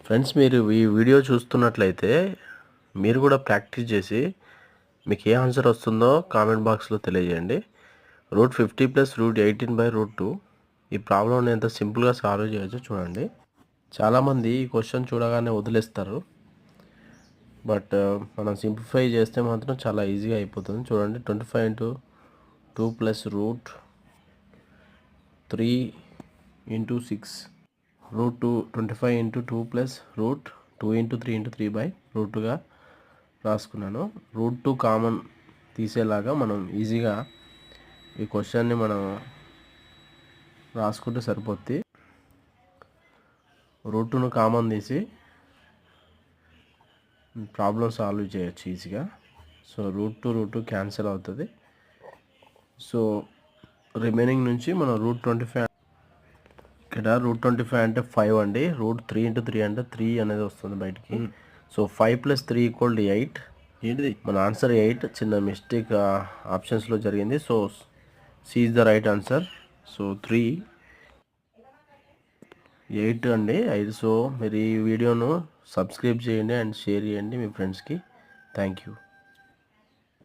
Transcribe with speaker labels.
Speaker 1: Friends, మీరు ఈ video చూస్తున్నట్లయితే మీరు కూడా ప్రాక్టీస్ చేసి మీకు ఏ ఆన్సర్ వస్తుందో కామెంట్ బాక్స్లో తెలియజేయండి. √50 + √18/√2 ఈ ప్రాబ్లమ్ని ఎంత సింపుల్గా సాల్వ్ చేయొచ్చో చూడండి. చాలామంది ఈ క్వశ్చన్ చూడగానే వదిలేస్తారు, బట్ మనం సింప్లిఫై చేస్తే మాత్రం చాలా ఈజీగా అయిపోతుంది. చూడండి, 25 × 2 + √3 × 6 √2 25 × 2 + √2 × 3 × 3/√2గా రాసుకున్నాను. √2 కామన్ తీసేలాగా మనం ఈజీగా ఈ క్వశ్చన్ని మనం రాసుకుంటే సరిపోద్ది. √2ను కామన్ తీసి ప్రాబ్లం సాల్వ్ చేయొచ్చు ఈజీగా. సో √2 క్యాన్సిల్ అవుతుంది. సో రిమైనింగ్ నుంచి మనం √25, ఇక్కడ √25 అంటే 5 అండి. √3 × 3 అంటే 3 అనేది వస్తుంది బయటికి. సో 5 + 3 = 8. ఏంటిది మన ఆన్సర్ 8. చిన్న మిస్టేక్ ఆప్షన్స్లో జరిగింది. So C is the right answer. So 3 8 అండి, 5. సో మీరు ఈ వీడియోను సబ్స్క్రైబ్ చేయండి అండ్ షేర్ చేయండి మీ ఫ్రెండ్స్కి. Thank you.